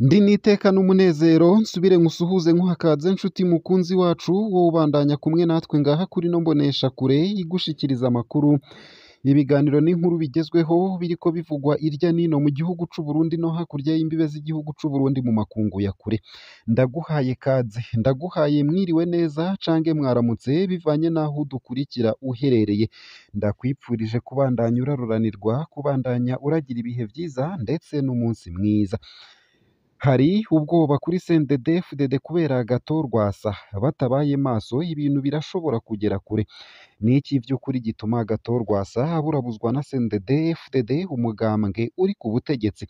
Ndi n'iteka n'umunezero nsubire nkusuhuze nkuhakaze nshuti mukunzi wacu wowe ubandanya kumwe natwe ngaha kuri no mbonesha kure igushikiriza amakuru ibiganiro n'inkuru bigezweho biriko bivugwa irya nino mu gihugu c'u Burundi no hakurya y'imbibe z'igihugu c'u Burundi mu makungu ya kure ndaguhaye kaze ndaguhaye mwiriwe neza cange mwaramutse bivanye naho udukurikira uherereye ndakwipfurije kubandanya uraruranirwa kubandanya uragira ibihe vyiza ndetse n'umunsi mwiza hari ubwoba kuri CNDD-FDD kubera Agathon Rwasa batabaye maso ibintu birashobora kugera kure niki vy'ukuri gituma Agathon Rwasa aburabuzwa na CNDD-FDD umugambwe uri ku butegetsi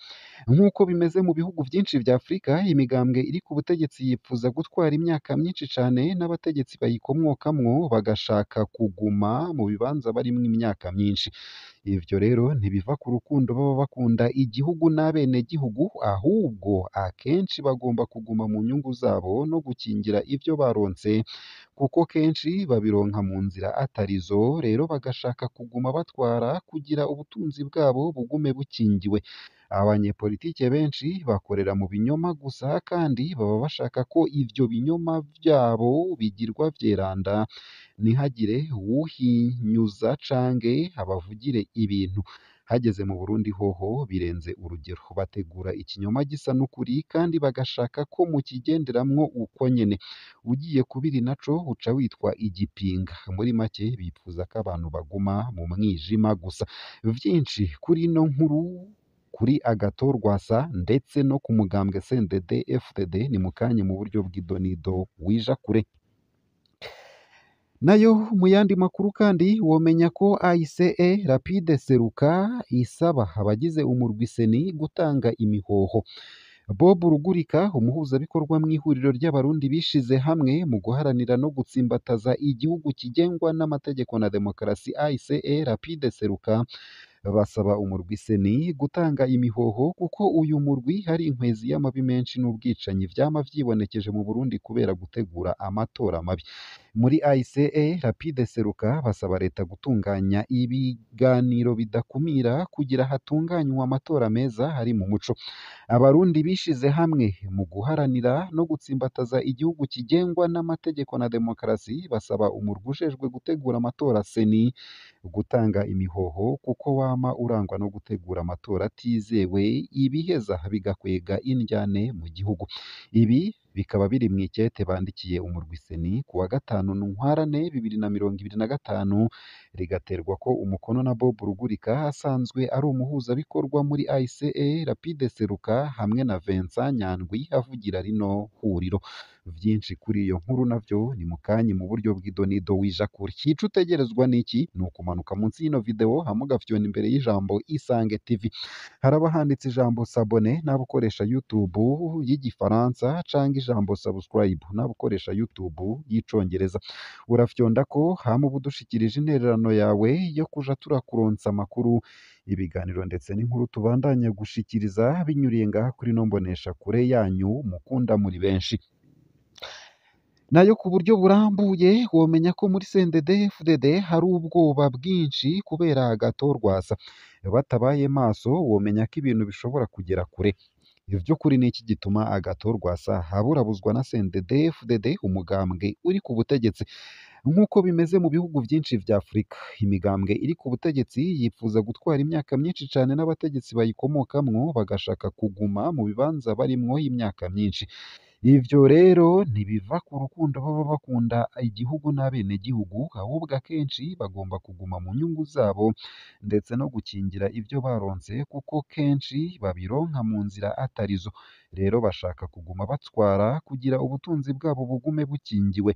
nk'uko bimeze mu bihugu vyinshi vya Afrika imigambwe iri ku butegetsi yipfuza gutwara imyaka myinshi cane n'abategetsi bayikomwokamwo bagashaka kuguma mu bibanza barimwo imyaka myinshi ivyo rero ntibiva ku rukundo baba bakunda igihugu n'abenegihugu ahubwo akenshi bagomba kuguma mu nyungu zabo no gukingira ivyo baronse kuko kenshi babironka mu nzira atarizo rero bagashaka kuguma batwara kugira ubutunzi bwabo bugume bukingiwe abanyepolitike benshi bakorera mu binyoma gusa kandi baba bashaka ko ivyo binyoma vyabo bigirwa vyeranda ntihagire uwuhinyuza cange abavugire ibintu hageze mu Burundi hoho birenze urugero bategura ikinyoma gisa n'ukuri kandi bagashaka ko mukigenderamwo uko nyene ugiye kubiri naco uca witwa igipinga muri make bipfuza ko abantu baguma mu mwijima gusa vyinshi kuri ino nkuru kuri Agathon Rwasa ndetse no ku mugambwe CNDD-FDD ni mukanye mu buryo bw'idonido wija kure nayo mu yandi makuru kandi womenya ko AICE Rapide Seruka isaba abagize umurwi seni gutanga imihoho Bob Rugurika umuhuzabikorwa mu ihuriro ry'abarundi bishize hamwe mu guharanira no gutsimbataza igihugu kigengwa n'amategeko na demokarasi AICE Rapide Seruka basaba umurwi seni gutanga imihoho kuko uyu murwi hari inkwezi y'amabi menshi n'ubwicanyi vyama vyibonekeje mu Burundi kubera gutegura amatora mabi muri AICE Rapide Seruka basaba leta gutunganya ibiganiro bidakumira kugira hatunganywa amatora meza hari mu muco abarundi bishize hamwe mu guharanira no gutsimbataza igihugu kigengwa n'amategeko na demokarasi basaba umurwi ujejwe gutegura amatora seni gutanga imihoho kuko wama urangwa no gutegura amatora atizewe ibiheza bigakwega indyane mu gihugu ibi bikaba biri mu ikete bandikiye umurwi seni ku wa gatanu Ntwarante 2025 rigaterwa ko umukono na Bob Rugurika asanzwe ari umuhuzabikorwa muri AICE Rapide Seruka hamwe na Vincent Nyandwi avugira rino huriro vyinshi kuri iyo nkuru navyo ni mukanye mu buryo bw'idonido wija kuri ico utegerezwa niki ni ukumanuka munsi y'ino video hamugafyona imbere y'ijambo Isange TV haraba handitse ijambo s'abonner n'abukoresha YouTube y'igifaransa canke ijambo subscribe n'abukoresha YouTube y'icongereza urafyonda ko hama ubudushikirije intererano yawe yo kuja turakuronsa amakuru ibiganiro ndetse n'inkuru tubandanya gushikiriza binyuriye ngaha kuri no mbonesha kure yanyu mukunda muri benshi nayo ku buryo burambuye womenya ko muri CNDD-FDD hari ubwoba bwinshi kubera Agathon Rwasa batabaye maso womenya ko ibintu bishobora kugera kure ivy'ukuri niki gituma Agathon Rwasa haburabuzwa na CNDD-FDD umugambwe uri ku butegetsi nk'uko bimeze mu bihugu vyinshi vya Afrika imigambwe iri ku butegetsi yipfuza gutwara imyaka myinshi cane n'abategetsi bayikomokamwo bagashaka kuguma mu bibanza barimwo imyaka myinshi ivyo rero ntibiva ku rukundo baba bakunda igihugu n'abenegihugu ahubwo akenshi bagomba kuguma mu nyungu zabo ndetse no gukingira ivyo baronse kuko kenshi babironka mu nzira atarizo rero bashaka kuguma batwara kugira ubutunzi bwabo bugume bukingiwe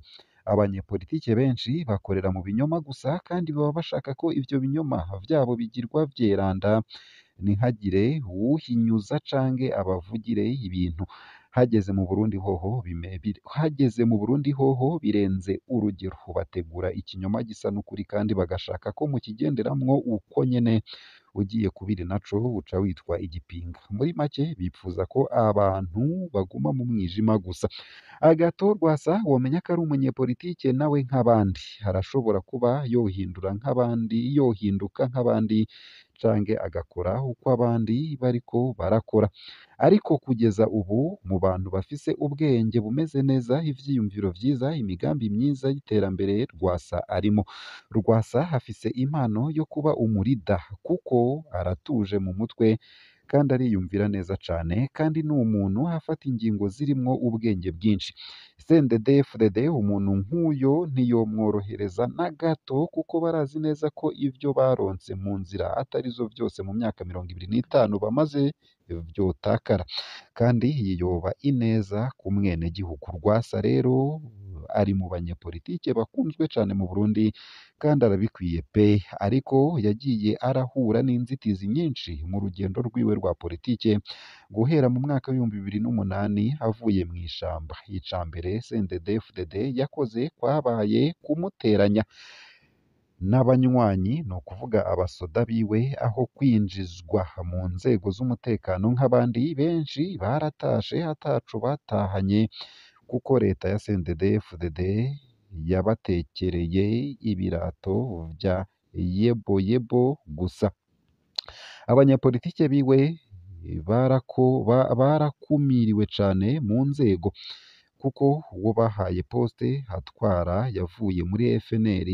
abanyepolitike benshi bakorera mu binyoma gusa kandi baba bashaka ko ivyo binyoma vyabo bigirwa vyeranda ntihagire uwuhinyuza cange abavugire ibintu hageze mu Burundi hoho birenze urugero, bategura ikinyoma gisa n'ukuri kandi bagashaka ko mukigenderamwo uko nyene, ugiye kubiri naco uca witwa igipinga. Muri make bipfuza ko abantu baguma mu mwijima gusa. Agathon Rwasa womenya ko ari umunyepolitike nawe nk'abandi, arashobora kuba yohinduka nk'abandi canke agakora uko abandi bariko barakora, ariko kugeza ubu mu bantu bafise ubwenge bumeze neza, ivyiyumviro vyiza, imigambi myiza y'iterambere, Rwasa arimo. Rwasa afise impano yo kuba umurida kuko aratuje mu mutwe kandi ariyumvira neza cane, kandi ni umuntu afata ingingo zirimwo ubwenge bwinshi. CNDD-FDD umuntu nk'uyo ntiyomworohereza na gato, kuko barazi neza ko ivyo baronse mu nzira atarizo vyose mu myaka 25 bamaze vyotakara, kandi yiyoba ineza ku mwenegihugu. Rwasa rero ari mu banyepolitike bakunzwe cane mu Burundi kandi arabikwiye pe, ariko yagiye arahura n'inzitizi nyinshi mu rugendo rwiwe rwa politike guhera mu mwaka w'2008 avuye mw'ishamba. Icambere CNDD-FDD yakoze kwabaye kumuteranya n'abanywanyi, ni ukuvuga abasoda biwe, aho kwinjizwa mu nzego z'umutekano nk'abandi. Benshi baratashe ataco batahanye, kuko leta ya CNDD-FDD yabatekereye ibirato vya yeboyebo gusa. Abanyapolitike biwe barakumiriwe cane mu nzego, kuko uwo bahaye poste atwara yavuye muri FNL.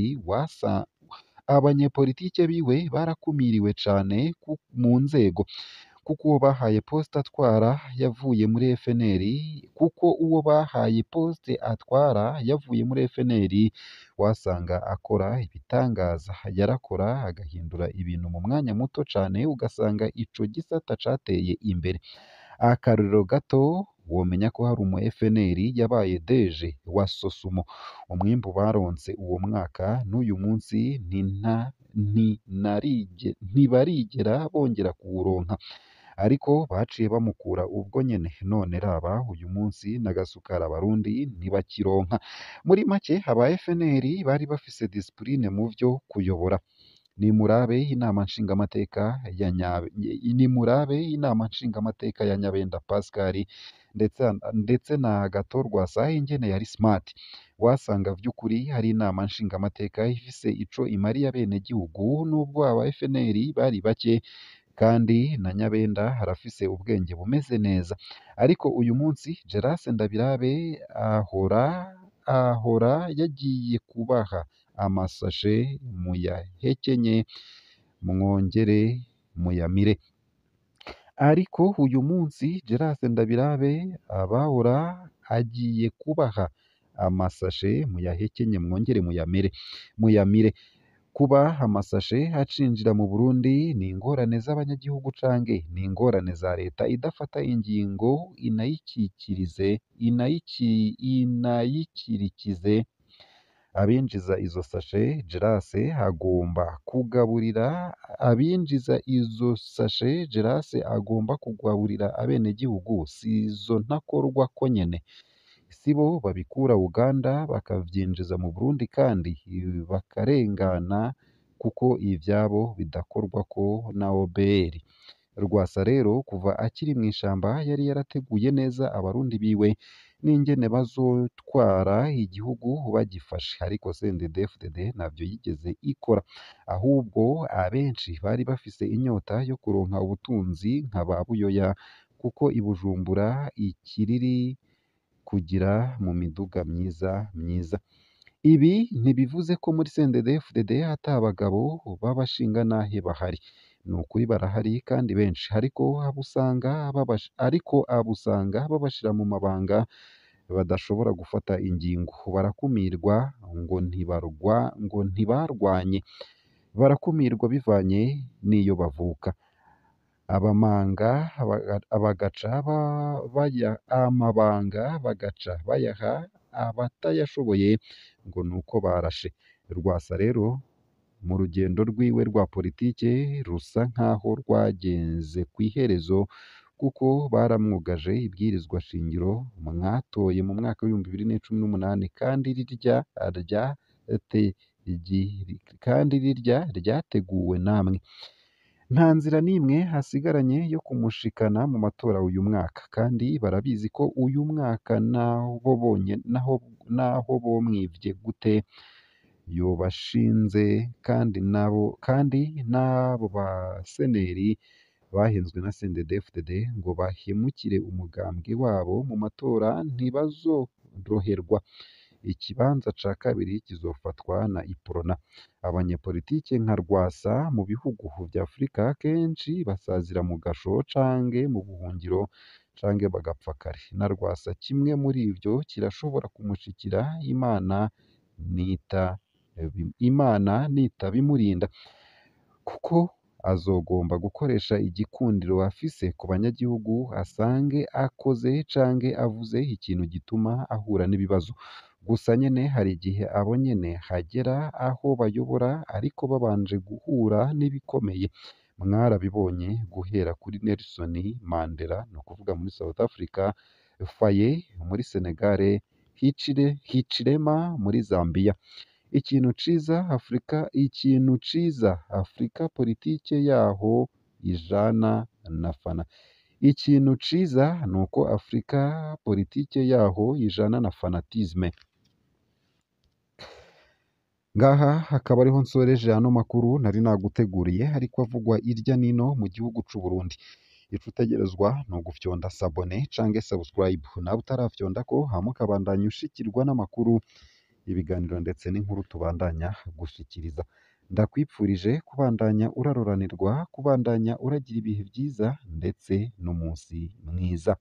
Abanyepolitike biwe barakumiriwe cane mu nzego, kuko uwo bahaye poste atwara yavuye muri FNL, wasanga akora ibitangaza. Yarakora agahindura ibintu mu mwanya muto cane, ugasanga ico gisata cateye imbere. Akarorero gato, womenya ko hari umu FNL yabaye DG wa Sosumo. Umwimbu baronse uwo mwaka n'uyu munsi ntibarigera bongera kuwuronka, ariko baciye bamukura ubwo nyene. None raba uyu munsi n'agasukari abarundi ntibakironka. Muri make aba FNL bari bafise discipline mu vyo kuyobora. Nimurabe inama nshingamateka ya Nyabenda Pascal ndetse na Agathon Rwasa ingene yari smart, wasanga vy'ukuri hari inama nshingamateka ifise ico imariye abenegihugu, nubwo aba FNL bari bake, kandi na Nyabenda harafise ubwenge bumeze neza. Ariko uyu munsi Gerace Ndabirabe ahora yagiye kubaha amasashe, muyahekenye mwongere muyamire. Ariko uyu munsi Gerace Ndabirabe abahora agiye kubaha amasashe, muyahekenye mwongere muyamire. Kuba amasashe acinjira mu Burundi ni ingorane z'abanyagihugu canke ni ingorane za leta idafata ingingo inayikirikize abinjiza izo sashe. Gerace agomba kugaburira abenegihugu, sizo ntakorwa ko nyene. Sibo babikura Uganda bakavyinjiza mu Burundi kandi bakarengana, kuko ivyabo bidakorwako na OBR. Rwasa rero kuva akiri mw'ishamba yari yarateguye neza abarundi biwe n'ingene bazotwara igihugu bagifashe, ariko CNDD-FDD ntavyo yigeze ikora. Ahubwo abenshi bari bafise inyota yo kuronka ubutunzi nka ba Buyoya, kuko i Bujumbura ikiriri kugira mu miduga myiza. Ibi ntibivuze ko muri CNDD-FDD ata bagabo b'abashinganahe bahari. Ni ukuri barahari kandi benshi, ariko abo usanga babashira mu mabanga badashobora gufata ingingo. Barakumirwa ngo ntibarwanye, barakumirwa bivanye n'iyo bavuka. Amabanga bagaca bayaha abatayashoboye ngo nuko barashe. Rwasa rero mu rugendo rwiwe rwa politike rusa nkaho rwagenze kw'iherezo, kuko baramwugaje ibwirizwa shingiro mwatoye mu mwaka w'ibihumbi bibiri na cumi n'umunani kandi rirya ryateguwe namwe. Nta nzira n'imwe hasigaranye yo kumushikana mu matora uyu mwaka, kandi barabizi ko uyu mwaka naho bomwivye gute yobashinze, kandi n'abo baseneri bahenzwe na CNDD-FDD ngo bahemukire umugambwe wabo mu matora ntibazoroherwa. Ikibanza ca kabiri kizofatwa na Iprona. Abanyepolitike nka Rwasa mu bihugu vya Afurika kenshi basazira mu gasho canke mu buhungiro canke bagapfa kare. Na Rwasa kimwe muri ivyo kirashobora kumushikira Imana nitabimurinda, kuko azogomba gukoresha igikundiro afise ku banyagihugu asange akoze canke avuze ikintu gituma ahura n'ibibazo. Gusa nyene hari igihe abo nyene hagera aho bayobora ariko babanje guhura n'ibikomeye. Mwarabibonye guhera kuri Nelson Mandela ni ukuvuga muri South Africa, Faye muri Senegal, Hichilema muri Zambia. Ikintu ciza Afrika politike yaho ijana na fana. Ikintu ciza nuko Afrika politike yaho ijana na fanatisme. Ngaha hakaba ariho nsoreje ano makuru nari naguteguriye ariko avugwa irya nino mu gihugu c'u Burundi. Ico utegerezwa ni ugufyonda sabone canke subscribe, nawe utarafyondako hama ukabandanya ushikirwa n'amakuru, ibiganiro ndetse n'inkuru tubandanya gushikiriza. Ndakwipfurije kubandanya uraroranirwa, kubandanya uragira ibihe byiza ndetse n'umunsi mwiza.